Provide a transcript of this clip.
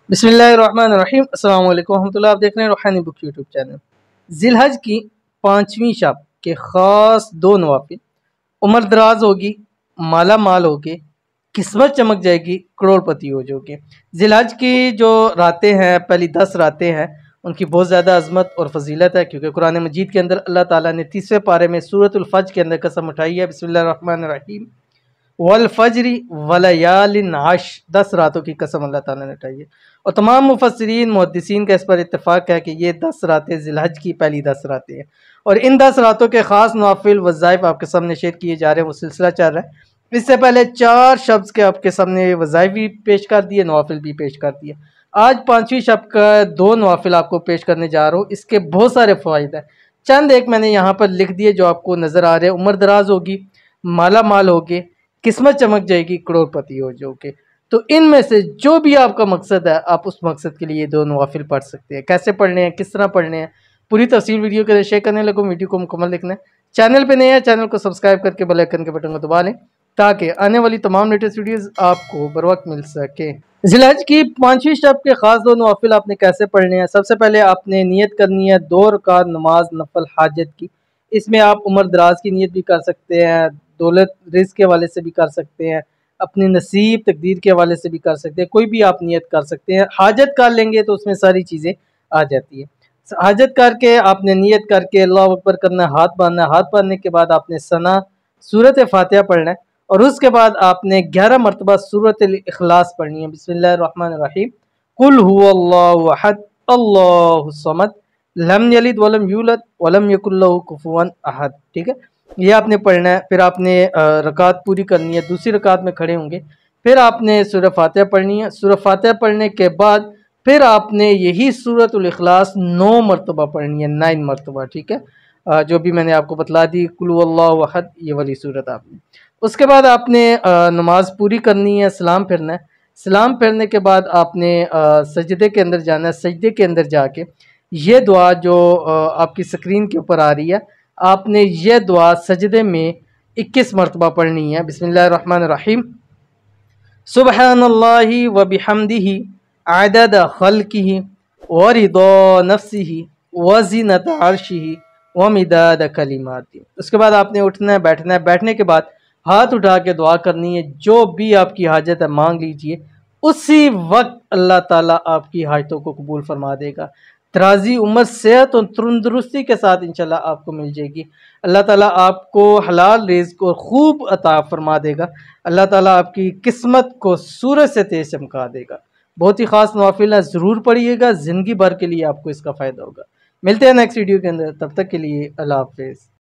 बिस्मिल्लाहिर्रहमानिर्रहीम। अस्सलाम वालेकुम रहमतुल्लाह। आप देख रहे हैं रूहानी बुक यूट्यूब चैनल। जिलहज की 5वीं शब के ख़ास 2 नवाफिल, उम्र दराज होगी, माला माल होगे, किस्मत चमक जाएगी, करोड़पति हो जाओगे। जिलहज की जो रातें हैं, पहली 10 रातें हैं, उनकी बहुत ज़्यादा अज़मत और फजीलत है, क्योंकि कुरान मजीद के अंदर अल्लाह ताला ने 30वें पारे में सूरतुल फज्र के अंदर कसम उठाई है, बिस्मिल्लाहिर्रहमानिर्रहीम, वल फजरी वलयालिन आश, 10 रातों की कसम अल्लाह ताला ने उठाई है। और तमाम मुफस्सिरीन मुहद्दिसीन का इस पर इत्तेफाक है कि ये 10 रातें जिलहज की पहली 10 रातें हैं। और इन 10 रातों के ख़ास नवाफिल वज़ाइफ आपके सामने शेयर किए जा रहे हैं, वो सिलसिला चल रहा है। इससे पहले 4 शब्स के आपके सामने वज़ाइफ भी पेश कर दिए, नवाफिल भी पेश कर दिए। आज 5वीं शब का 2 नवाफिल आपको पेश करने जा रहा हूँ। इसके बहुत सारे फ़वाइद हैं, चंद एक मैंने यहाँ पर लिख दिए जो आपको नज़र आ रहे हैं। उम्र दराज होगी, माला माल होगे, किस्मत चमक जाएगी, करोड़पति हो जाओगे। तो इनमें से जो भी आपका मकसद है, आप उस मकसद के लिए ये 2 नवाफिल पढ़ सकते हैं। कैसे पढ़ने हैं, किस तरह पढ़ने हैं, पूरी तफसील वीडियो के लिए शेयर करने लगूँ। वीडियो को मुकम्मल देखना है। चैनल पे नए हैं, चैनल को सब्सक्राइब करके बेल आइकन के बटन को दबा लें, ताकि आने वाली तमाम लेटेस्ट वीडियोस आपको बर वक्त मिल सके। जिलहज की 5वीं शब के ख़ास 2 नवाफिल आपने कैसे पढ़ने हैं। सबसे पहले आपने नियत करनी है 2 रकात नमाज नफल हाजत की। इसमें आप उम्र दराज की नियत भी कर सकते हैं, दौलत रिज़्क़ के हवाले से भी कर सकते हैं, अपनी नसीब तकदीर के हवाले से भी कर सकते हैं, कोई भी आप नियत कर सकते हैं। हाजत कर लेंगे तो उसमें सारी चीज़ें आ जाती है। हाजत करके आपने नियत करके अल्लाह अकबर करना, हाथ बांधना है। हाथ बांधने के बाद आपने सना सूरत फातिहा पढ़ना है, और उसके बाद आपने 11 मरतबा सूरत इखलास पढ़नी है, बिस्मिल्लाहिर्रहमानिर्रहीम। कुल हुवल्लाहु अहद अल्लाहु समद लम यलिद वलम यूलद वलम यकुल लहू कुफुवन अहद। ठीक है, ये आपने पढ़ना है। फिर आपने रकात पूरी करनी है, दूसरी रकात में खड़े होंगे, फिर आपने सूरह फातिहा पढ़नी है। सूरह फातिहा पढ़ने के बाद फिर आपने यही सूरतुल इखलास 9 मरतबा पढ़नी है, 9 मरतबा। ठीक है, जो भी मैंने आपको बतला दी, कुल हुवल्लाहु अहद, ये वाली सूरत आपने। उसके बाद आपने नमाज पूरी करनी है, सलाम फिरना है। सलाम फिरने के बाद आपने सजदे के अंदर जाना है। सजदे के अंदर जाके ये दुआ जो आपकी स्क्रीन के ऊपर आ रही है, आपने ये दुआ सजदे में 21 मरतबा पढ़नी है, बिस्मिल्लाहिर्रहमानिर्रहीम। सुबहानल्लाहि व बिहम्दिही अदद खल्किही व रिदा नफ्सिही व ज़ीनत अर्शिही व मिदाद कलिमाती। उसके बाद आपने उठना है, बैठना है। बैठने के बाद हाथ उठा के दुआ करनी है, जो भी आपकी हाजत है मांग लीजिए, उसी वक्त अल्लाह ताला आपकी हाजतों को कबूल फरमा देगा। दराजी उम्र, सेहत और तंदुरुस्ती के साथ इंशाल्लाह आपको मिल जाएगी। अल्लाह ताला आपको हलाल रिज़्क़ और खूब अता फरमा देगा। अल्लाह ताला आपकी किस्मत को सूरज से तेज चमका देगा। बहुत ही ख़ास नवाफिल है, ज़रूर पढ़िएगा, ज़िंदगी भर के लिए आपको इसका फ़ायदा होगा। मिलते हैं नेक्स्ट वीडियो के अंदर, तब तक के लिए अल्लाह हाफ़िज़।